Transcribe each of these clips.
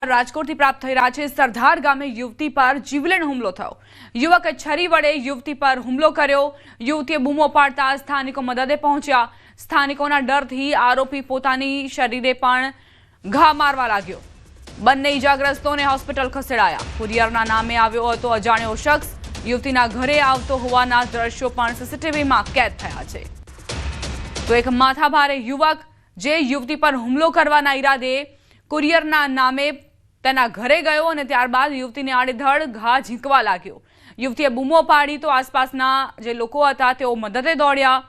રાજકોટથી પ્રાપ્ત થઈ રહ્યા છે। સરદાર ગામે યુવતી પર જીવલેણ હુમલો થયો। યુવકે છરી વડે યુવતી પર હુમલો કર્યો। યુવતીએ બૂમો પાડતા સ્થાનિકો મદદે પહોંચ્યા। સ્થાનિકોના ડરથી આરોપી પોતાની શરીરે પણ ઘા મારવા લાગ્યો। બંને ઈજાગ્રસ્તોને હોસ્પિટલ ખસેડાયા। કુરિયરના નામે આવ્યો હતો અજાણ્યો શખ્સ। યુવતીના ઘરે આવતો હોવાના દ્રશ્યો પણ સીસીટીવીમાં કેદ થયા છે। તો એક માથાભારે યુવક જે યુવતી પર હુમલો કરવાના ઈરાદે કુરિયરના નામે તેના ઘરે ગયો અને ત્યારબાદ યુવતીને આડેધડ ઘા ઝીંકવા લાગ્યો। યુવતીએ બૂમો પાડી તો આસપાસના જે લોકો હતા તેઓ મદદે દોડ્યા।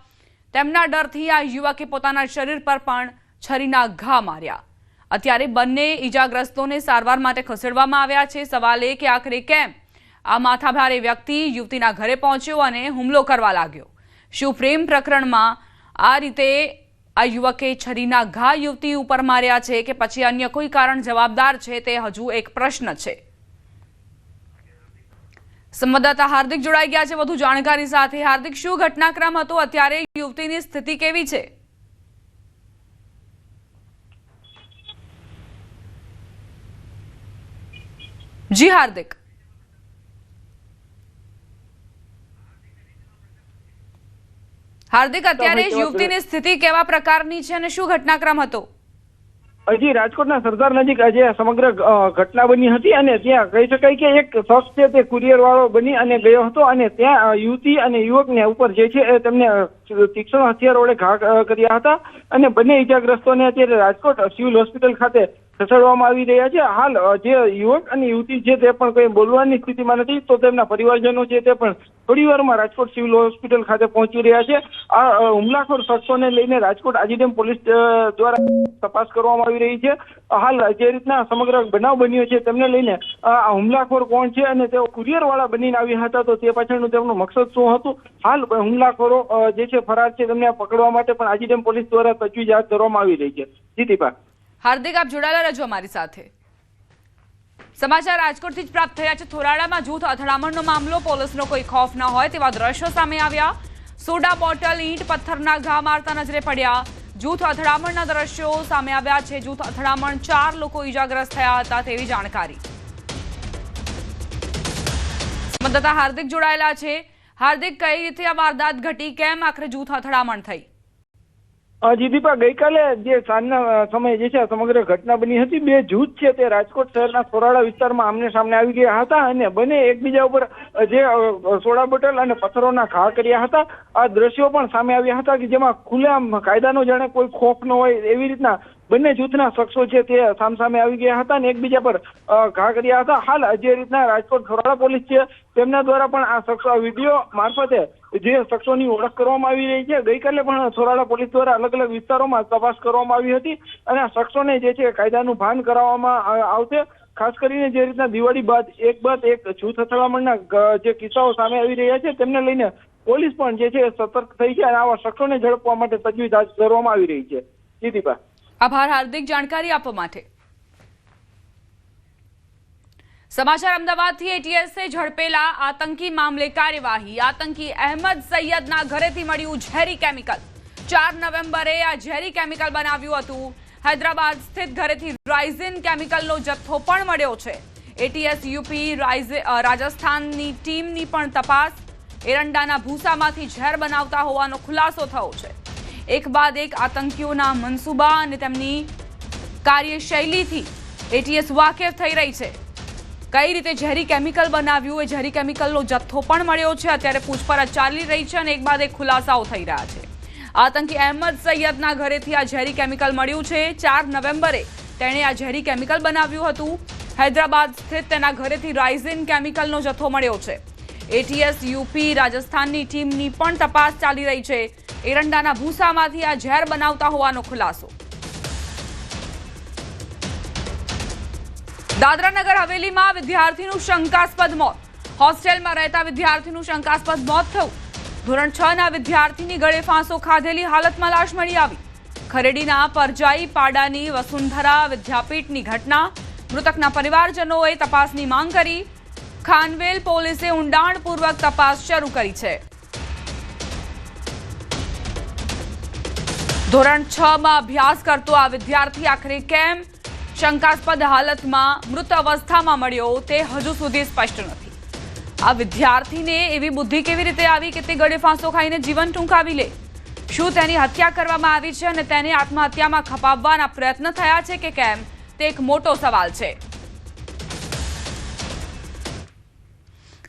તેમના ડરથી આ યુવકે પોતાના શરીર પર પણ છરીના ઘા માર્યા। અત્યારે બંને ઈજાગ્રસ્તોને સારવાર માટે ખસેડવામાં આવ્યા છે। સવાલ એ કે આખરે કેમ આ માથાભારે વ્યક્તિ યુવતીના ઘરે પહોંચ્યો અને હુમલો કરવા લાગ્યો? શું પ્રેમ પ્રકરણમાં આ રીતે આ યુવકે છરીના ઘા યુવતી ઉપર માર્યા છે કે પછી અન્ય કોઈ કારણ જવાબદાર છે તે હજુ એક પ્રશ્ન છે। સંવાદદાતા હાર્દિક જોડાઈ ગયા છે વધુ જાણકારી સાથે। હાર્દિક, શું ઘટનાક્રમ હતો? અત્યારે યુવતીની સ્થિતિ કેવી છે? જી હાર્દિક। હાર્દિક, અત્યારે યુવતીની સ્થિતિ કેવા પ્રકારની છે અને શું ઘટનાક્રમ હતો? હજી રાજકોટના સરદાર નજીક આજે સમગ્ર ઘટના બની હતી અને ત્યાં કહી શકાય કે એક શખ્સ છે તે કુરિયર વાળો બની અને ગયો હતો અને ત્યાં યુવતી અને યુવકને ઉપર જે છે તેમને તીક્ષ્ણ હથિયાર વડે ઘા કર્યા હતા અને બંને ઈજાગ્રસ્તોને અત્યારે રાજકોટ સિવિલ હોસ્પિટલ ખાતે ખસેડવામાં આવી રહ્યા છે। હાલ જે યુવક અને યુવતી છે તે પણ કોઈ બોલવાની સ્થિતિમાં નથી, તો તેમના પરિવારજનો છે તે પણ થોડી વારમાં રાજકોટ સિવિલ હોસ્પિટલ ખાતે પહોંચી રહ્યા છે। આ હુમલાખોર શખ્સોને લઈને રાજકોટ આજીડેમ પોલીસ દ્વારા તપાસ કરવામાં આવી રહી છે। હાલ જે રીતના સમગ્ર બનાવ બન્યો છે તેમને લઈને આ હુમલાખોર કોણ છે અને તેઓ કુરિયર વાળા બનીને આવ્યા હતા, તો તે પાછળનું તેમનું મકસદ શું હતું? હાલ હુમલાખોરો જે છે ફરાર છે તેમને પકડવા માટે પણ આજીડેમ પોલીસ દ્વારા તજવીજ હાથ ધરવામાં આવી રહી છે। જીતીબા। હાર્દિક, આપ જોડાયેલા રહેજો અમારી સાથે। સમાચાર રાજકોટથી જ પ્રાપ્ત થયા છે। થોરાડામાં જૂથ અથડામણનો મામલો, પોલીસનો કોઈ ખોફ ન હોય તેવા દ્રશ્યો સામે આવ્યા। સોડા બોટલ, ઈંટ, પથ્થરના ઘા મારતા નજરે પડ્યા। જૂથ અથડામણના દ્રશ્યો સામે આવ્યા છે। જૂથ અથડામણ 4 લોકો ઈજાગ્રસ્ત થયા હતા તેવી જાણકારી। સંવાદદાતા હાર્દિક જોડાયેલા છે। હાર્દિક, કઈ રીતે આ વારદાત ઘટી? કેમ આખરે જૂથ અથડામણ થઈ? જી દીપા, ગઈકાલે જે સાંજના સમયે જે છે સમગ્ર ઘટના બની હતી। બે જૂથ છે તે રાજકોટ શહેરના થોરાડા વિસ્તારમાં આમને સામને આવી ગયા હતા અને બંને એકબીજા ઉપર જે સોડા બોટલ અને પથ્થરોના ઘા કર્યા હતા। આ દ્રશ્યો પણ સામે આવ્યા હતા કે જેમાં ખુલ્લેઆમ કાયદાનો જાણે કોઈ ખોફ ન હોય એવી રીતના બંને જૂથના શખ્સો છે તે સામસામે આવી ગયા હતા અને એકબીજા પર ઘા કર્યા હતા। હાલ જે રીતના રાજકોટ થોરાડા પોલીસ છે તેમના દ્વારા પણ આ શખ્સો વિડીયો મારફતે જે શખ્સોની ઓળખ કરવામાં આવી રહી છે। ગઈકાલે પણ થોરાડા પોલીસ દ્વારા અલગ અલગ વિસ્તારોમાં તપાસ કરવામાં આવી હતી અને આ શખ્સોને જે છે કાયદાનું ભાન કરાવવામાં આવશે। ખાસ કરીને જે રીતના દિવાળી બાદ એક જૂથ અથડામણના જે કિસ્સાઓ સામે આવી રહ્યા છે તેમને લઈને પોલીસ પણ જે છે સતર્ક થઈ છે અને આવા શખ્સોને ઝડપવા માટે તજવીજ હાથ ધરવામાં આવી રહી છે। જીદીપા, આભાર હાર્દિક જાણકારી આપવા માટે। સમાચાર અમદાવાદથી। એટીએસે ઝડપેલા આતંકી મામલે કાર્યવાહી। આતંકી અહેમદ સૈયદના ઘરેથી મળ્યું ઝેરી કેમિકલ। 4 નવેમ્બરે આ ઝેરી કેમિકલ બનાવ્યું હતું। હૈદરાબાદ સ્થિત ઘરેથી રાઇઝિન કેમિકલનો જથ્થો પણ મળ્યો છે। એટીએસ યુપી રાજસ્થાનની ટીમની પણ તપાસ। એરંડાના ભૂસામાંથી ઝેર બનાવતા હોવાનો ખુલાસો થયો છે। એક બાદ એક આતંકીઓના મનસૂબા અને તેમની કાર્યશૈલીથી એટીએસ વાકેફ થઈ રહી છે। કઈ રીતે ઝેરી કેમિકલ બનાવ્યું, એ ઝેરી કેમિકલનો જથ્થો પણ મળ્યો છે। અત્યારે પૂછપરછ ચાલી રહી છે અને એક બાદ એક ખુલાસાઓ થઈ રહ્યા છે। આતંકી અહેમદ સૈયદના ઘરેથી આ ઝેરી કેમિકલ મળ્યું છે। 4 નવેમ્બરે તેણે આ ઝેરી કેમિકલ બનાવ્યું હતું। હૈદરાબાદ સ્થિત તેના ઘરેથી રાઇઝિન કેમિકલનો જથ્થો મળ્યો છે। એટીએસ યુપી રાજસ્થાનની ટીમની પણ તપાસ ચાલી રહી છે। એરંડાના ભૂસામાંથી આ ઝેર બનાવતા હોવાનો ખુલાસો। દાદરા નગર હવેલીમાં વિદ્યાર્થીનું શંકાસ્પદ મોત। હોસ્ટેલમાં રહેતા વિદ્યાર્થીનું શંકાસ્પદ મોત થયું। ધોરણ 6 ના વિદ્યાર્થીની ગળે ફાંસો ખાધેલી હાલતમાં લાશ મળી આવી। ખરેડીના પરજાઈ પાડાની વસુંધરા વિદ્યાપીઠની ઘટના। મૃતકના પરિવારજનોએ તપાસની માંગ કરી। ખાનવેલ પોલીસે ઊંડાણપૂર્વક તપાસ શરૂ કરી છે। ધોરણ 6 માં અભ્યાસ કરતો આ વિદ્યાર્થી આખરે કેમ શંકાસ્પદ હાલતમાં મૃત અવસ્થામાં મળ્યો તે હજુ સુધી સ્પષ્ટ નથી. આ વિદ્યાર્થીને એવી બુદ્ધિ કેવી રીતે આવી કે તે ગળે ફાંસો ખાઈને જીવન ટૂંકાવી લે? શું તેની હત્યા કરવામાં આવી છે અને તેને આત્મહત્યામાં ખપાવવાના પ્રયત્ન થયા છે કે કેમ, તે એક મોટો સવાલ છે.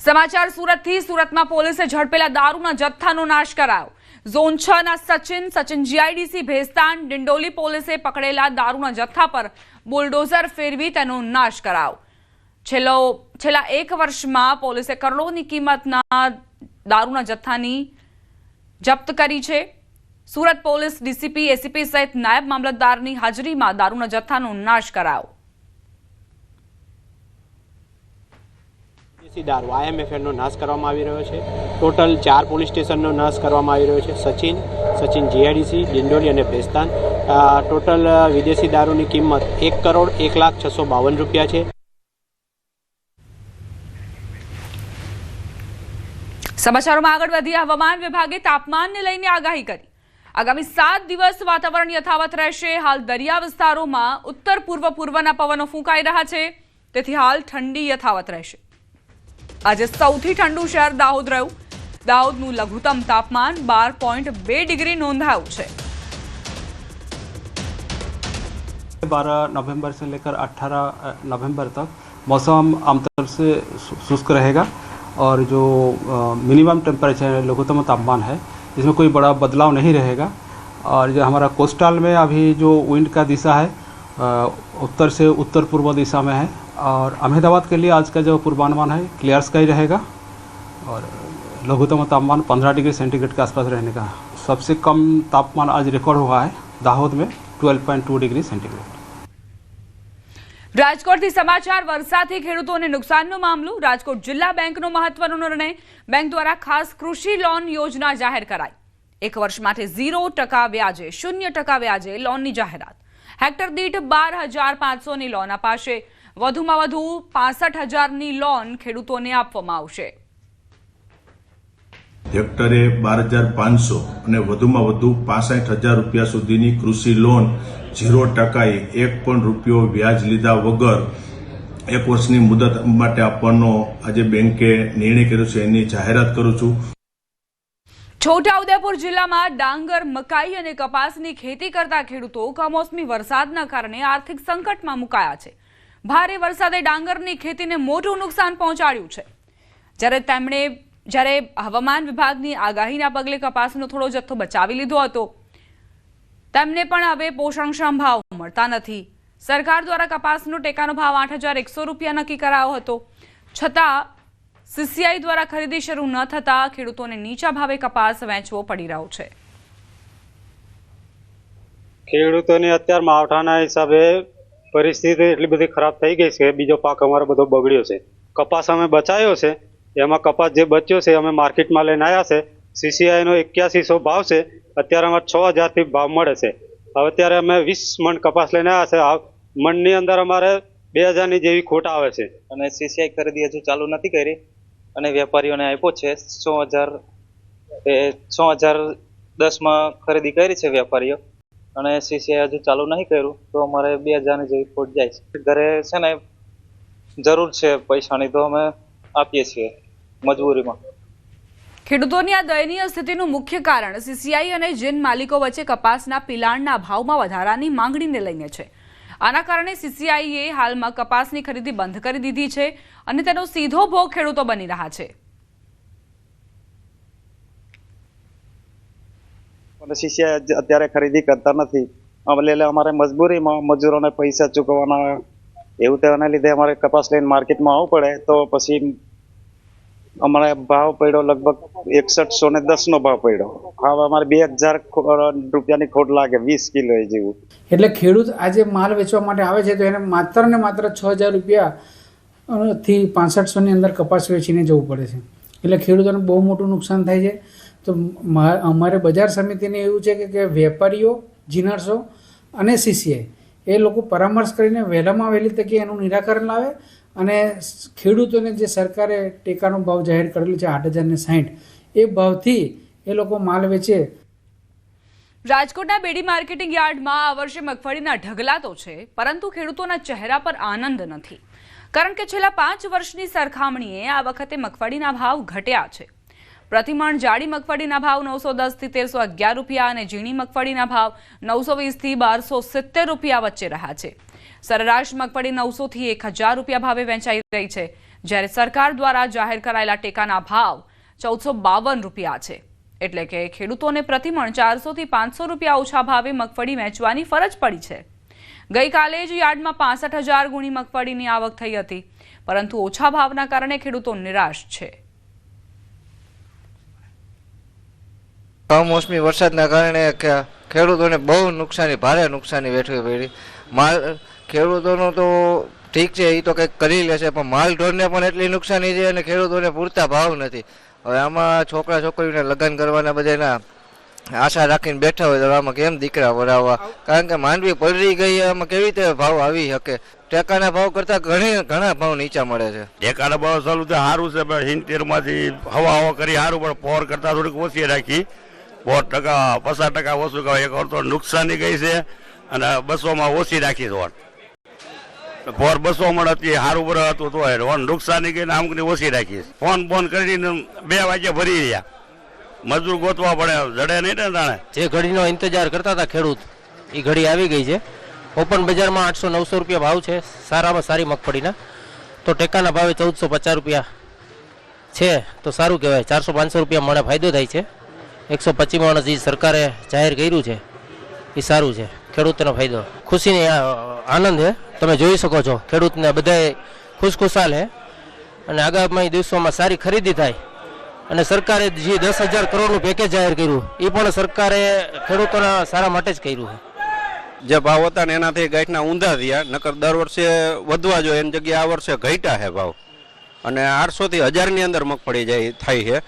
સમાચાર સુરતથી. સુરતમાં પોલીસે ઝડપેલા દારૂના જથ્થાનો નાશ કરાયો. ઝોન 6 ના સચિન જીઆઈડીસી ભેસ્તાન ડિંડોલી પોલીસે પકડેલા દારૂના જથ્થા પર બુલડોઝર ફેરવી તેનો નાશ કરાયો. છેલ્લા 1 વર્ષમાં પોલીસે કરોડોની કિંમતના દારૂના જથ્થાની જપ્ત કરી છે. સુરત પોલીસ ડીસીપી, એસીપી સહિત નાયબ મામલતદારની હાજરીમાં દારૂના જથ્થાનો નાશ કરાયો. દારૂ IMFL નો નાશ કરવામાં આવી રહ્યો છે. ટોટલ 4 પોલીસ સ્ટેશનનો નાશ કરવામાં આવી રહ્યો છે. સચિન જીઆઈડીસી, ડિંડોલી અને ભેસ્તાન. ટોટલ વિદેશી દારૂની કિંમત 1,01,06,52 રૂપિયા છે. સમાચારોમાં આગળ વધી. હવામાન વિભાગે તાપમાનને લઈને આગાહી કરી. આગામી 7 દિવસ વાતાવરણ યથાવત રહેશે. હાલ દરિયા વિસ્તારોમાં ઉત્તર પૂર્વના પવનો ફૂંકાઈ રહ્યા છે, તેથી હાલ ઠંડી યથાવત રહેશે. આજે સૌથી ઠંડુ શહેર દાહોદ રહ્યું. દાહોદનું લઘુત્તમ તાપમાન 12.2 ડિગ્રી નોંધાયું છે. 12 नवंबर से लेकर 18 नवंबर तक मौसम आमतौर से शुष्क रहेगा और जो मिनिमम टेम्परेचर लघुत्तम तापमान है इसमें कोई बड़ा बदलाव नहीं रहेगा. और जो हमारा कोस्टल में अभी जो विंड का दिशा है उत्तर से उत्तर पूर्व दिशा में है. और अहमदाबाद के लिए आज का जो पूर्वानुमान है क्लियर स्काई रहेगा और लघुत्तम तापमान 15 डिग्री सेंटीग्रेड के आसपास रहने का. सबसे कम तापमान आज रिकॉर्ड हुआ है दाहोद में 12.2 डिग्री सेंटीग्रेड. રાજકોટથી સમાચાર. વરસાદથી ખેડૂતોને નુકસાનનો મામલો. રાજકોટ જિલ્લા બેંકનો મહત્વનો નિર્ણય. બેંક દ્વારા ખાસ કૃષિ લોન યોજના જાહેર કરાઈ. 1 વર્ષ માટે 0% વ્યાજે 0% વ્યાજે લોનની જાહેરાત. હેક્ટર દીઠ 12,500ની લોન અપાશે. વધુમાં વધુ 65,000ની લોન ખેડૂતોને આપવામાં આવશે. હેક્ટરે 12,500 અને વધુમાં વધુ 65,000 રૂપિયા સુધીની કૃષિ લોન 0%એ 1 પણ રૂપિયો વ્યાજ લીધા વગર 1 વર્ષની મુદત માટે આપવાનો આજે બેંકે નિર્ણય કર્યો છે, એની જાહેરાત કરું છું. છોટાઉદેપુર જિલ્લામાં ડાંગર, મકાઈ અને કપાસની ખેતી કરતા ખેડૂતો કમોસમી વરસાદના કારણે આર્થિક સંકટમાં મુકાયા છે. ભારે વરસાદે ડાંગરની ખેતીને મોટું નુકસાન પહોંચાડ્યું છે. જ્યારે હવામાન વિભાગની આગાહીના પગલે કપાસનો થોડો જથ્થો બચાવી લીધો હતો, તેમને પણ હવે પોષણક્ષમ ભાવ મળતા નથી. સરકાર દ્વારા કપાસનો ટેકાનો ભાવ 8,100 રૂપિયા નક્કી કરાયો હતો, છતાં CCI દ્વારા ખરીદી શરૂ ન થતા ખેડૂતોને નીચા ભાવે કપાસ વેચવો પડી રહ્યો છે. ખેડૂતોની અત્યારે માવઠાના હિસાબે પરિસ્થિતિ એટલી બધી ખરાબ થઈ ગઈ છે. બીજો પાક અમારો બધો બગડ્યો છે. કપાસ અમે બચાવ્યો છે, એમાં કપાસ જે બચ્યો છે અમે માર્કેટમાં લઈને આવ્યા છે. CCI નો 8100 ભાવ છે. અત્યારે અમારે 6,000 ભાવ મળે છે. હવે અત્યારે અમે 20 મણ કપાસ લઈને આવ્યા છે. મણની અંદર અમારે 2,000ની જેવી ખોટ આવે છે. અને CCI ખરીદી હજુ ચાલુ નથી કરી અને વેપારીઓને આપ્યો છે 6,010માં ખરીદી કરી છે વેપારીઓ, અને CCI હજુ ચાલુ નહીં કર્યું તો અમારે 2,000ની જેવી ખોટ જાય છે. ઘરે છે ને જરૂર છે પૈસાની તો અમે આપીએ છીએ મજબૂરીમાં. ખેડૂતોની આ દયનીય સ્થિતિનું મુખ્ય કારણ CCI અને જીન માલિકો વચ્ચે કપાસના પિલાણના ભાવમાં વધારાની માંગણીને લઈને છે. આના કારણે CCIએ હાલમાં કપાસની ખરીદી બંધ કરી દીધી છે અને તેનો સીધો ભોગ ખેડૂતો બની રહ્યા છે. CCI અત્યારે ખરીદી કરતા નથી, એટલે અમારે મજબૂરીમાં મજૂરોને પૈસા ચૂકવવાના એવું તેના લીધે અમારે કપાસ લઈને માર્કેટમાં આવવું પડે. તો પછી અમારે ભાવ પડ્યો લગભગ 6110નો ભાવ પડ્યો. હવે અમારે 2,000 રૂપિયાની ખોટ લાગે 20 કિલો જેવું. એટલે ખેડૂત આજે માલ વેચવા માટે આવે છે તો એને માત્ર ને માત્ર 6,000 રૂપિયાથી 6500ની અંદર કપાસ વેચીને જવું પડે છે. એટલે ખેડૂતોને બહુ મોટું નુકસાન થાય છે. તો અમારે બજાર સમિતિને એવું છે કે વેપારીઓ, જીનર્સો અને CCI એ લોકો પરામર્શ કરીને વહેલામાં વહેલી તકે એનું નિરાકરણ લાવે અને ખેડૂતોને જે સરકારે ટેકાનો ભાવ જાહેર કરેલો છે 8,060 એ ભાવથી એ લોકો માલ વેચે. રાજકોટના બેડી માર્કેટિંગ યાર્ડમાં આ વર્ષે મગફળીના ઢગલા તો છે, પરંતુ ખેડૂતોના ચહેરા પર આનંદ નથી, કારણ કે છેલ્લા 5 વર્ષની સરખામણીએ આ વખતે મગફળીના ભાવ ઘટ્યા છે. પ્રતિમણ જાડી મગફળીના ભાવ 910 થી 1311 રૂપિયા અને ઝીણી મગફળીના ભાવ 920 થી 1270 રૂપિયા વચ્ચે રહ્યા છે. સરેરાશ મગફળી 900 થી 1000 રૂપિયા ભાવે વેચાઈ રહી છે, જ્યારે સરકાર દ્વારા જાહેર કરાયેલા ટેકાના ભાવ 1452 રૂપિયા છે. એટલે કે ખેડૂતોને પ્રતિમણ 400 થી 500 રૂપિયા ઓછા ભાવે મગફળી વેચવાની ફરજ પડી છે. ગઈકાલે જ યાર્ડમાં 65,000 ગુણી મગફળીની આવક થઈ હતી, પરંતુ ઓછા ભાવના કારણે ખેડૂતો નિરાશ છે. કમોસમી વરસાદના કારણે ખેડૂતોને બહુ નુકસાની, ભારે નુકસાની વેઠવી પડી. માલ ખેડૂતોનો તો ઠીક છે, એ તો કંઈક કરી લેશે, પણ માલ ઢોરને પણ એટલી નુકસાની છે અને ખેડૂતોને પૂરતા ભાવ નથી. હવે આમાં છોકરા છોકરીઓને લગ્ન કરવાના બધાના આશા રાખીને બેઠા હોય તો આમાં કેમ દીકરા વરાવવા? કારણ કે માંડવી પલળી ગઈ, આમાં કેવી રીતે ભાવ આવી શકે? ટેકાના ભાવ કરતા ઘણા ભાવ નીચા મળે છે. ટેકાના ભાવ ચાલુ તો સારું છે, પણ 70માંથી હવા કરી સારું, પણ પોર કરતા થોડીક ઓછી રાખી. 50% 50% ઓછું કહે. એક વાર તો નુકસાની ગઈ છે અને 200માં ઓછી રાખી છે. પોર 200 મણ હતી, સારું બરાબર હતું, તો નુકસાની ગઈ ને અમુકની ઓછી રાખી. ફોન કરીને 2 વાગ્યા ભરી રહ્યા. મજૂર ગોતવા પડે, જડે નહીં ને તાણે. જે ઘડીનો ઇંતજાર કરતા હતા ખેડૂત, એ ઘડી આવી ગઈ છે. ઓપન બજારમાં 800-900 રૂપિયા ભાવ છે સારામાં સારી મગફળીના, તો ટેકાના ભાવે 1450 રૂપિયા છે, તો સારું કહેવાય. 400-500 રૂપિયા મને ફાયદો થાય છે. 125 મણ જે સરકારે જાહેર કર્યું છે એ સારું છે, ખેડૂતનો ફાયદો. ખુશીની આનંદ છે, તમે જોઈ શકો છો. ખેડૂતને બધાએ ખુશખુશાલ છે અને આગામી દિવસોમાં સારી ખરીદી થાય. અને સરકારે જે 10,000 કરોડનું પેકેજ જાહેર કર્યું, એ પણ સરકારે ખેડૂતોના સારા માટે જ કર્યું છે. જે ભાવ હતા ને એનાથી ગાંઠના ઊંધા થયા, નકર દર વર્ષે વધવા જોઈએ એની જગ્યાએ આ વર્ષે ઘટ્યા છે ભાવ. અને 800 થી 1000ની અંદર મગફળી થાય છે.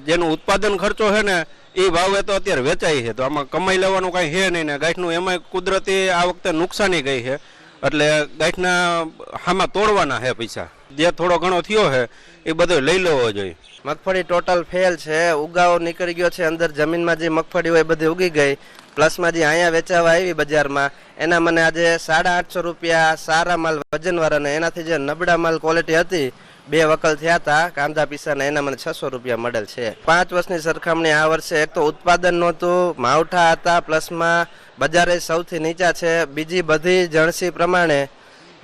જેનું ઉત્પાદન ખર્ચો છે ને એ ભાવે તો અત્યારે વેચાય છે, તો આમાં કમાઈ લેવાનું કાંઈ છે નહીં ને. ગાંઠનું એમાંય કુદરતી આ વખતે નુકસાની ગઈ છે, એટલે ગાંઠના હામાં તોડવાના છે પૈસા. જે થોડો ઘણો થયો છે એ બધો લઈ લેવો જોઈએ. મગફળી ટોટલ ફેલ છે, ઉગાવો નીકળી ગયો છે. અંદર જમીનમાં જે મગફળી હોય એ બધી ઉગી ગઈ. પ્લસમાં જે અહીંયા વેચાવા આવી બજારમાં, એના મને આજે 850 રૂપિયા સારા માલ વજનવાળાને, એનાથી જે નબળા માલ ક્વોલિટી હતી 2 વકલ થયા હતા કાંદા પીસાના, એના મને 600 રૂપિયા મળેલ છે. 5 વર્ષની સરખામણી આ વર્ષે એક તો ઉત્પાદન નહોતું, માવઠા હતા, પ્લસમાં બજારે સૌથી નીચા છે. બીજી બધી જણસી પ્રમાણે,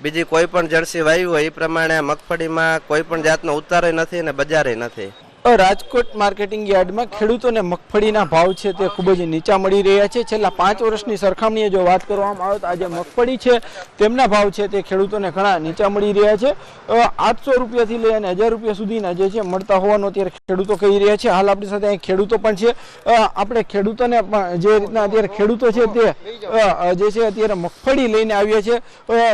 બીજી કોઈ પણ જણસી વાવી હોય એ પ્રમાણે મગફળીમાં કોઈ પણ જાતનો ઉતારો નથી અને બજારે નથી. રાજકોટ માર્કેટિંગ યાર્ડમાં ખેડૂતોને મગફળીના ભાવ છે તે ખૂબ જ નીચા મળી રહ્યા છે. છેલ્લા 5 વર્ષની સરખામણીએ જો વાત કરવામાં આવે તો આજે મગફળી છે તેમના ભાવ છે તે ખેડૂતોને ઘણા નીચા મળી રહ્યા છે. 800 રૂપિયાથી લઈ અને 1000 રૂપિયા સુધીના જે છે મળતા હોવાનું અત્યારે ખેડૂતો કહી રહ્યા છે. હાલ આપણી સાથે અહીં ખેડૂતો પણ છે. આપણે ખેડૂતોને જે રીતના અત્યારે ખેડૂતો છે તે જે છે અત્યારે મગફળી લઈને આવ્યા છે.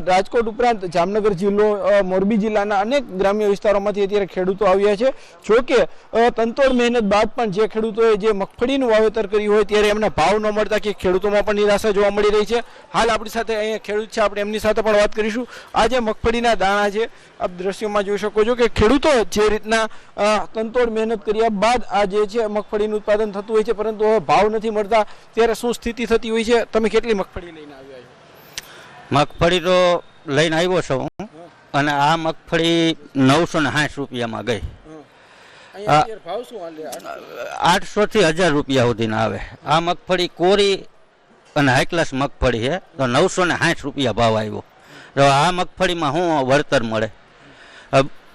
રાજકોટ ઉપરાંત જામનગર જિલ્લો, મોરબી જિલ્લાના અનેક ગ્રામ્ય વિસ્તારોમાંથી અત્યારે ખેડૂતો આવ્યા છે. જોકે તંતોડ મહેનત બાદ પણ જે ખેડૂતોએ જે મગફળીનું વાવેતર કર્યું હોય ત્યારે એમને ભાવ ન મળતા કે ખેડૂતોમાં પણ નિરાશા જોવા મળી રહી છે. હાલ આપણી સાથે અહીંયા ખેડૂત છે, આપણે એમની સાથે પણ વાત કરીશું. આ જે મગફળીના દાણા છે આપ દ્રશ્યોમાં જોઈ શકો છો કે ખેડૂતો જે રીતના તંતોડ મહેનત કર્યા બાદ આ જે છે મગફળીનું ઉત્પાદન થતું હોય છે, પરંતુ હવે ભાવ નથી મળતા, ત્યારે શું સ્થિતિ થતી હોય છે? તમે કેટલી મગફળી લઈને આવ્યા છો? મગફળી તો લઈને આવ્યો છું અને આ મગફળી 960 રૂપિયામાં ગઈ. 800 થી 1000 રૂપિયા સુધીના આવે. આ મગફળી કોરી અને હાઈ ક્લાસ મગફળી છે, તો 960 રૂપિયા ભાવ આવ્યો. તો આ મગફળીમાં શું વળતર મળે?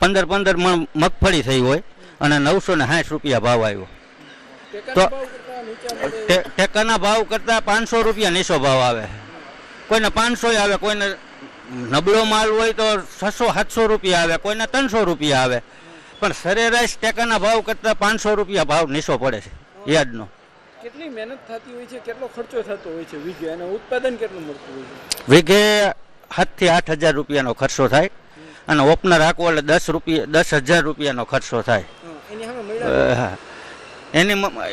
15 મણ મગફળી થઈ હોય અને 960 રૂપિયા ભાવ આવ્યો, તો ટેકાના ભાવ કરતા 500 રૂપિયા નીચો ભાવ આવે. કોઈને 500 આવે, કોઈને નબળો માલ હોય તો 600-700 રૂપિયા આવે, કોઈને 300 રૂપિયા આવે. પણ સરેરાશ ટેકાના ભાવ કરતા 500 રૂપિયા ભાવ નીચો પડે છે યાર્ડનો. કેટલી મહેનત થતી હોય છે, કેટલો ખર્ચો થતો હોય છે વીઘે, અને ઉત્પાદન કેટલું મળતું હોય છે? વીઘે 7,000 થી 8,000 રૂપિયાનો ખર્ચો થાય અને ઓપનર રાખવો એટલે 10,000 રૂપિયાનો ખર્ચો થાય.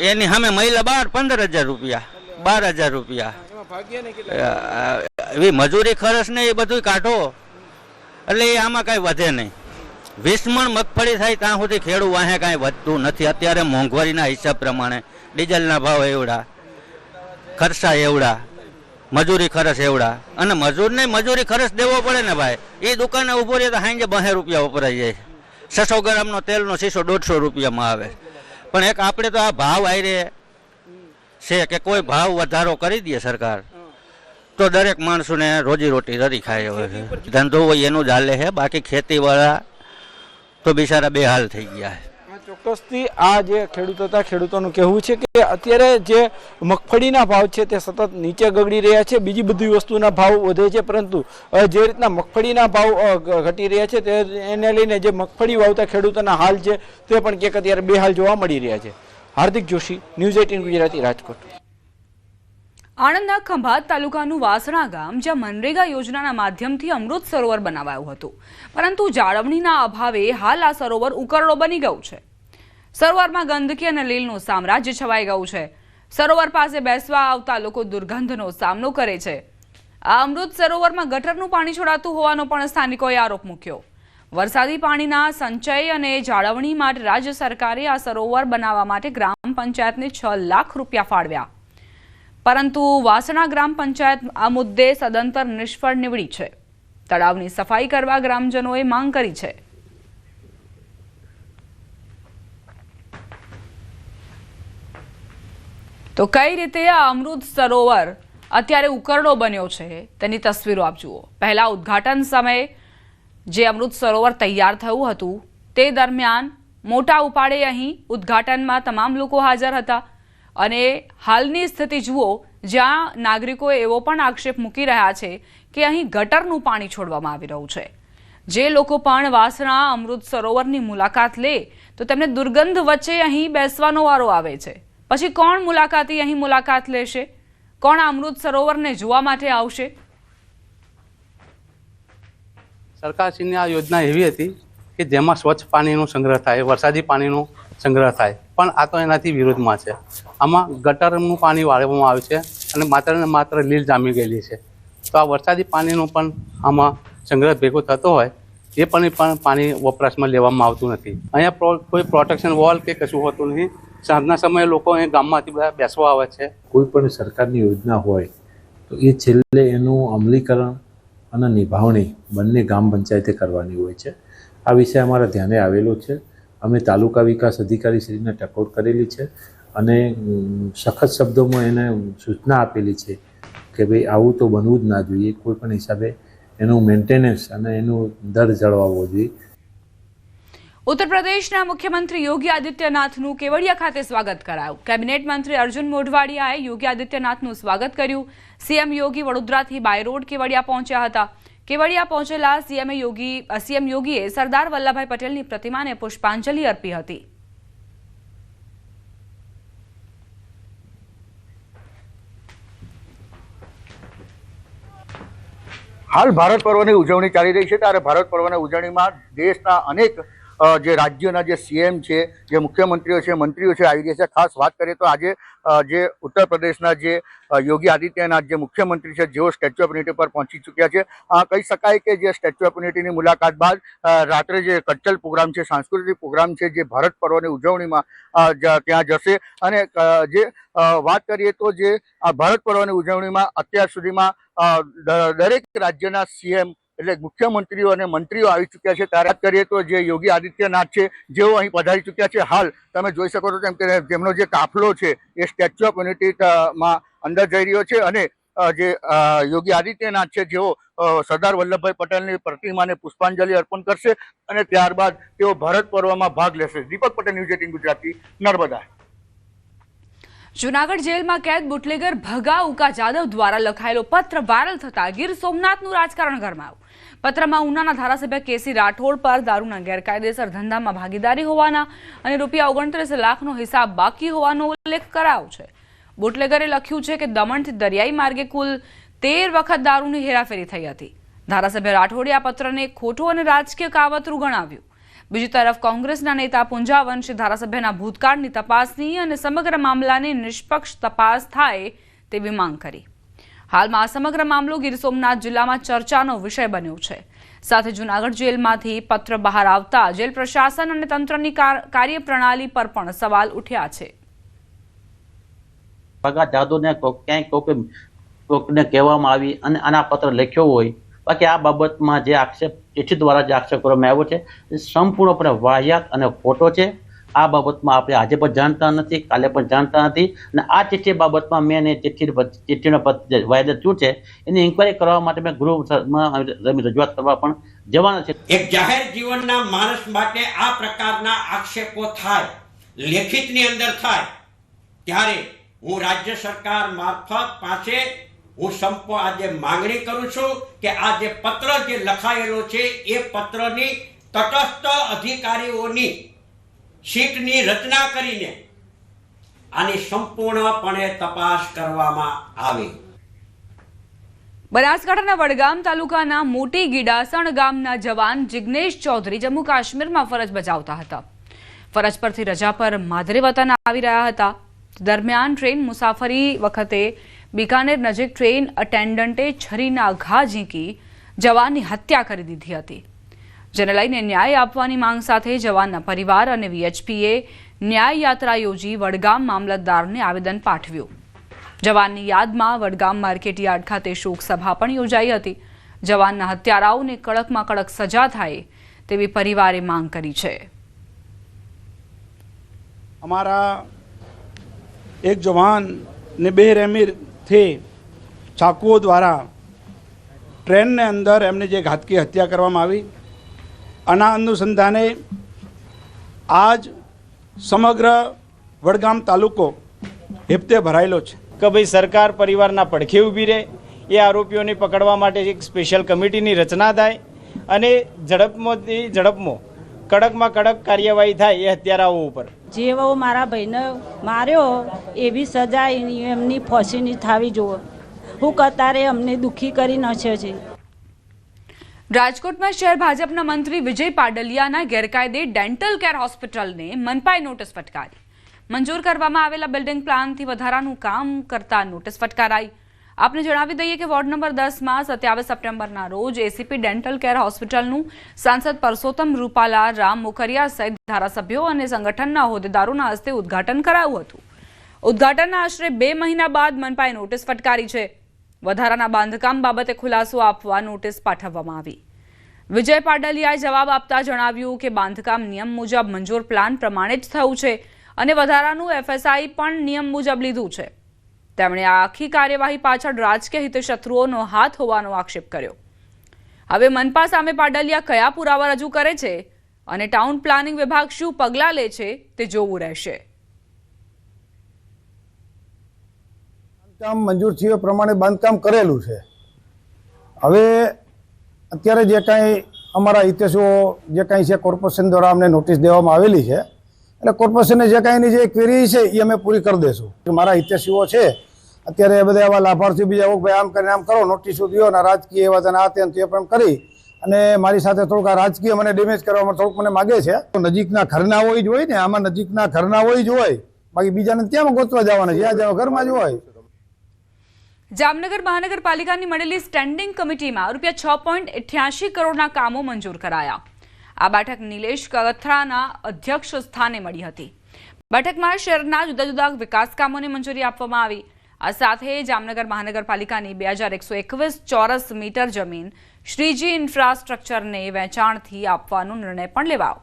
એની સામે મહિલા 15,000 રૂપિયા, 12,000 રૂપિયા એવી મજૂરી ખર્ચ ને એ બધું કાઢો એટલે આમાં કઈ વધે નહીં. 20 મણ મગફળી થાય ત્યાં સુધી ખેડૂત વાહે કાંઈ વધતું નથી. અત્યારે મોંઘવારીના હિસાબ પ્રમાણે ડીઝલના ભાવ એવડા, ખર્ચા એવડા, મજૂરી ખર્ચ એવડા, અને મજૂરને મજૂરી ખર્ચ દેવો પડે ને ભાઈ. એ દુકાને ઊભો રહે તો સાંજે 2 રૂપિયા વપરાઈ જાય. 600 ગ્રામનો તેલનો શીશો 150 રૂપિયામાં આવે. પણ એક આપણે તો આ ભાવ આયરે છે કે કોઈ ભાવ વધારો કરી દે સરકાર તો દરેક માણસોને રોજીરોટી રરી ખાય. હવે ધંધો હોય એનું જ હાલે છે, બાકી ખેતીવાળા તો બિચારા બેહાલ થઈ ગયા છે. ચોક્કસથી આ જે ખેડૂતો હતા, ખેડૂતોનું કહેવું છે કે અત્યારે જે મગફળીના ભાવ છે તે સતત નીચે ગગડી રહ્યા છે. બીજી બધી વસ્તુના ભાવ વધે છે, પરંતુ જે રીતના મગફળીના ભાવ ઘટી રહ્યા છે તે એને લઈને જે મગફળી વાવતા ખેડૂતોના હાલ છે તે પણ ક્યાંક અત્યારે બેહાલ જોવા મળી રહ્યા છે. હાર્દિક જોશી, ન્યૂઝ 18 ગુજરાતી, રાજકોટ. આણંદના ખંભાત તાલુકાનું વાસણા ગામ જ્યાં મનરેગા યોજનાના માધ્યમથી અમૃત સરોવર બનાવાયું હતું, પરંતુ જાળવણીના અભાવે હાલ આ સરોવર ઉકરડો બની ગયું છે. સરોવરમાં ગંદકી અને લીલનું સામ્રાજ્ય છવાઈ ગયું છે. સરોવર પાસે બેસવા આવતા લોકો દુર્ગંધનો સામનો કરે છે. આ અમૃત સરોવરમાં ગટરનું પાણી છોડાતું હોવાનો પણ સ્થાનિકોએ આરોપ મૂક્યો. વરસાદી પાણીના સંચય અને જાળવણી માટે રાજ્ય સરકારે આ સરોવર બનાવવા માટે ગ્રામ પંચાયતને 6 લાખ રૂપિયા ફાળવ્યા, પરંતુ વાસણા ગ્રામ પંચાયત આ મુદ્દે સદંતર નિષ્ફળ નીવડી છે. તળાવની સફાઈ કરવા ગ્રામજનોએ માંગ કરી છે. તો કઈ રીતે આ અમૃત સરોવર અત્યારે ઉકરડો બન્યો છે તેની તસવીરો આપ જુઓ. પહેલા ઉદ્ઘાટન સમયે જે અમૃત સરોવર તૈયાર થયું હતું તે દરમિયાન મોટા ઉપાડે અહીં ઉદ્ઘાટનમાં તમામ લોકો હાજર હતા, અને હાલની સ્થિતિ જુઓ જ્યાં નાગરિકો એવો પણ આક્ષેપ મૂકી રહ્યા છે કે અહીં ગટરનું પાણી છોડવામાં આવી રહ્યું છે. જે લોકો પણ વાસણા અમૃત સરોવરની મુલાકાત લે તો તેમને દુર્ગંધ વચ્ચે અહીં બેસવાનો વારો આવે છે. પછી કોણ મુલાકાતી અહીં મુલાકાત લેશે? કોણ અમૃત સરોવરને જોવા માટે આવશે? સરકારશ્રીની આ યોજના એવી હતી કે જેમાં સ્વચ્છ પાણીનો સંગ્રહ થાય, વરસાદી પાણીનો સંગ્રહ થાય, પણ આ તો એનાથી વિરોધમાં છે. આમાં ગટરનું પાણી વાળવામાં આવે છે અને માત્ર ને માત્ર લીલ જામી ગયેલી છે. તો આ વરસાદી પાણીનો પણ આમાં સંગ્રહ ભેગો થતો હોય એ પણ પાણી વપરાશમાં લેવામાં આવતું નથી. અહીંયા કોઈ પ્રોટેક્શન વોલ કે કશું હોતું નથી. સાંજના સમયે લોકો અહીં ગામમાંથી બધા બેસવા આવે છે. કોઈ પણ સરકારની યોજના હોય તો એ છેલ્લે એનું અમલીકરણ અને નિભાવણી બંને ગ્રામ પંચાયતે કરવાની હોય છે. આ વિષય અમારા ધ્યાને આવેલો છે. અમે તાલુકા વિકાસ અધિકારી શ્રીને ટકોર કરેલી છે અને સખત શબ્દોમાં એને સૂચના આપેલી છે કે ભાઈ આવું તો બનવું જ ના જોઈએ. કોઈ પણ હિસાબે એનું મેન્ટેનન્સ અને એનું દર જળવાવો જોઈએ. ઉત્તર પ્રદેશના મુખ્યમંત્રી યોગી આદિત્યનાથનું કેવડિયા ખાતે સ્વાગત કરાયું. કેબિનેટ મંત્રી અર્જુન મોઢવાડિયાએ યોગી આદિત્યનાથનું સ્વાગત કર્યું. સીએમ યોગી વડોદરાથી બાય રોડ કેવડિયા પહોંચ્યા હતા. કેવડિયા પહોંચેલા સીએમ યોગીએ સરદાર વલ્લભભાઈ પટેલની પ્રતિમાને પુષ્પાંજલિ અર્પી હતી. હાલ ભારત પર્વની ઉજવણી ચાલી રહી છે, ત્યારે ભારત પર્વની ઉજવણીમાં દેશના અનેક જે રાજ્યોના જે સીએમ છે, જે મુખ્યમંત્રીઓ છે, મંત્રીઓ છે આવી રહ્યા છે. ખાસ વાત કરીએ તો આજે જે ઉત્તર પ્રદેશના જે યોગી આદિત્યનાથ જે મુખ્યમંત્રી છે જેઓ સ્ટેચ્યુ ઓફ યુનિટી પર પહોંચી ચૂક્યા છે. કહી શકાય કે જે સ્ટેચ્યુ ઓફ યુનિટીની મુલાકાત બાદ રાત્રે જે કલ્ચરલ પ્રોગ્રામ છે, સાંસ્કૃતિક પ્રોગ્રામ છે, જે ભારત પર્વની ઉજવણીમાં ત્યાં જશે. અને જે વાત કરીએ તો જે ભારત પર્વની ઉજવણીમાં અત્યાર સુધીમાં દરેક રાજ્યના સીએમ એટલે મુખ્યમંત્રીઓ અને મંત્રીઓ આવી ચૂક્યા છે. ત્યારે વાત કરીએ તો જે યોગી આદિત્યનાથ છે જેઓ અહીં પધારી ચૂક્યા છે. હાલ તમે જોઈ શકો છો તેમ કે જેમનો જે કાફલો છે એ સ્ટેચ્યુ ઓફ યુનિટીમાં અંદર જઈ રહ્યો છે અને જે યોગી આદિત્યનાથ છે જેઓ સરદાર વલ્લભભાઈ પટેલની પ્રતિમાને પુષ્પાંજલિ અર્પણ કરશે અને ત્યારબાદ તેઓ ભારત પર્વમાં ભાગ લેશે. દીપક પટેલ, ન્યૂઝ 18 ગુજરાતી, નર્મદા. જૂનાગઢ જેલમાં કેદ બુટલેગર ભગા ઉકા જાદવ દ્વારા લખાયેલો પત્ર વાયરલ થતા ગીર સોમનાથનું રાજકારણ ગરમાયું. પત્રમાં ઉનાના ધારાસભ્ય કેસી રાઠોડ પર દારૂના ગેરકાયદેસર ધંધામાં ભાગીદારી હોવાના અને ₹29 લાખનો હિસાબ બાકી હોવાનો ઉલ્લેખ કરાયો છે. બુટલેગરે લખ્યું છે કે દમણથી દરિયાઈ માર્ગે કુલ 13 વખત દારૂની હેરાફેરી થઈ હતી. ધારાસભ્ય રાઠોડે આ પત્રને ખોટું અને રાજકીય કાવતરું ગણાવ્યું. બીજી તરફ કોંગ્રેસના નેતા પુંજાવંશે ધારાસભ્યના ભૂતકાળની તપાસની અને સમગ્ર મામલાની નિષ્પક્ષ તપાસ થાય તેવી માંગ કરી. હાલમાં આ સમગ્ર મામલો ગીર સોમનાથ જિલ્લામાં ચર્ચાનો વિષય બન્યો છે. સાથે જૂનાગઢ જેલમાંથી પત્ર બહાર આવતા જેલ પ્રશાસન અને તંત્રની કાર્યપ્રણાલી પર પણ સવાલ ઉઠ્યા છે. પગા જાદુને ક્યાંય કોઈકને કહેવામાં આવી અને આના પત્ર લખ્યો હોય, બાકી આ બાબતમાં જે આક્ષેપ ચિઠ્ઠી દ્વારા જે આક્ષેપ કરવામાં આવ્યો છે એ સંપૂર્ણપણે વાહિયાત અને ખોટો છે. આ બાબતમાં આપણે આજે પણ જાણતા નથી, કાલે પણ જાણતા નથી, અને આ ચિઠ્ઠી બાબતમાં મેં ચિઠ્ઠીનો વાયદો શું છે એની ઇન્કવાયરી કરવા માટે મેં ગૃહમાં રજૂઆત કરવા પણ જવાના છે. એક જાહેર જીવનના માણસ માટે આ પ્રકારના આક્ષેપો થાય, લેખિતની અંદર થાય, ત્યારે હું રાજ્ય સરકાર મારફત પાસે હું આજે માંગણી કરું છું કે આ જે પત્ર જે લખાયેલો છે એ પત્રની તટસ્થ અધિકારીઓની સીટની રચના કરીને આની સંપૂર્ણપણે તપાસ કરવામાં આવે. બનાસકાંઠાના વડગામ તાલુકાના મોટી ગીડાસણ ગામના જવાન જિગ્નેશ ચૌધરી જમ્મુ કાશ્મીરમાં ફરજ બજાવતા હતા. ફરજ પરથી રજા પર માદરે વતન આવી રહ્યા હતા. દરમિયાન ટ્રેન મુસાફરી વખતે બિકાનેર નજીક ટ્રેન અટેન્ડન્ટે છરીના ઘા ઝીંકી જવાનની હત્યા કરી દીધી હતી, જેને લઈને ન્યાય આપવાની માંગ સાથે જવાનના પરિવાર અને વીએચપીએ ન્યાય યાત્રા યોજી વડગામ મામલતદારને આવેદન પાઠવ્યું. જવાનની યાદમાં વડગામ માર્કેટયાર્ડ ખાતે શોક સભા પણ યોજાઈ હતી. જવાનના હત્યારાઓને કડકમાં કડક સજા થાય તેવી પરિવારે માંગ કરી છે. हमारा एक जवान ने बेरहमी थे चाकुओं द्वारा ट्रेन ने अंदर एमने जे घातकी हत्या કરવામાં આવી. આના અનુસંધાને આજ સમગ્ર વડગામ તાલુકો હેપતે ભરાયેલો છે કે ભાઈ સરકાર પરિવારના પડખે ઊભી રહે, એ આરોપીઓને પકડવા માટે એક સ્પેશિયલ કમિટીની રચના થાય અને ઝડપમાં કડકમાં કડક કાર્યવાહી થાય એ હત્યારાઓ ઉપર. જેવો મારા ભાઈને માર્યો એવી સજા એમની ફાંસીની થવી જોઈએ. હું કતારે અમને દુઃખી કરી નાખ્યો છે. રાજકોટમાં શહેર ભાજપના મંત્રી વિજય પાડલિયાના ગેરકાયદે ડેન્ટલ કેર હોસ્પિટલને મનપાએ નોટિસ ફટકારી. મંજૂર કરવામાં આવેલા બિલ્ડિંગ પ્લાનથી વધારાનું કામ કરતા નોટિસ ફટકારાઈ. આપને જણાવી દઈએ કે વોર્ડ નંબર 10માં 27 સપ્ટેમ્બરના રોજ એસીપી ડેન્ટલ કેર હોસ્પિટલનું સાંસદ પરસોત્તમ રૂપાલા, રામ મોખરિયા સહિત ધારાસભ્યો અને સંગઠનના હોદ્દેદારોના હસ્તે ઉદ્ઘાટન કરાયું હતું. ઉદ્ઘાટનના આશરે 2 મહિના બાદ મનપાએ નોટિસ ફટકારી છે. વધારાના બાંધકામ બાબતે ખુલાસો આપવા નોટિસ પાઠવવામાં આવી. વિજય પાડલિયાએ જવાબ આપતા જણાવ્યું કે બાંધકામ નિયમ મુજબ મંજૂર પ્લાન પ્રમાણે જ થયું છે અને વધારાનું એફએસઆઈ પણ નિયમ મુજબ લીધું છે. તેમણે આ આખી કાર્યવાહી પાછળ રાજકીય હિતશત્રુઓનો હાથ હોવાનો આક્ષેપ કર્યો. હવે મનપા સામે પાડલિયા કયા પુરાવા રજૂ કરે છે અને ટાઉન પ્લાનિંગ વિભાગ શું પગલાં લે છે તે જોવું રહેશે. બાંધકામ મંજૂર થયું પ્રમાણે બાંધકામ કરેલું છે. હવે અત્યારે જે કાંઈ અમારા હિતેશો જે કાંઈ છે કોર્પોરેશન દ્વારા અમને નોટિસ દેવામાં આવેલી છે, એટલે કોર્પોરેશનને જે કાંઈની જે ક્વેરી છે એ અમે પૂરી કરી દઈશું. મારા હિતેશીઓ છે અત્યારે બધા એવા લાભાર્થી બીજા ભાઈ આમ કરીને આમ કરો, નોટિસો દો ને રાજકીય એવા તને આ તે પણ કરી અને મારી સાથે થોડુંક આ રાજકીય મને ડેમેજ કરવામાં થોડુંક મને માગે છે. નજીકના ઘરના હોય જ હોય ને, આમાં નજીકના ઘરના હોય જ હોય, બાકી બીજાને ત્યાં ગોતવા જવાના છે, જ્યાં ઘરમાં જ હોય. જામનગર મહાનગરપાલિકાની મળેલી સ્ટેન્ડિંગ કમિટીમાં ₹6.88 કરોડના કામો મંજૂર કરાયા. આ બેઠક નિલેશ કગથરાના અધ્યક્ષ સ્થાને મળી હતી. બેઠકમાં શહેરના જુદા જુદા વિકાસ કામોને મંજૂરી આપવામાં આવી. આ સાથે જામનગર મહાનગરપાલિકાની 2121 ચોરસ મીટર જમીન શ્રીજી ઇન્ફ્રાસ્ટ્રક્ચરને વેચાણથી આપવાનો નિર્ણય પણ લેવાયો.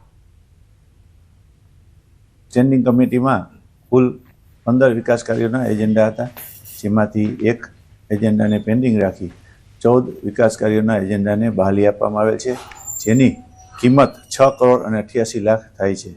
સ્ટેન્ડિંગ કમિટીમાં કુલ 15 વિકાસ કાર્યોના એજન્ડા હતા, જેમાંથી એક એજન્ડાને પેન્ડિંગ રાખી 14 વિકાસ કાર્યોના એજન્ડાને બહાલી આપવામાં આવેલ છે, જેની કિંમત 6 કરોડ અને 88 લાખ થાય છે.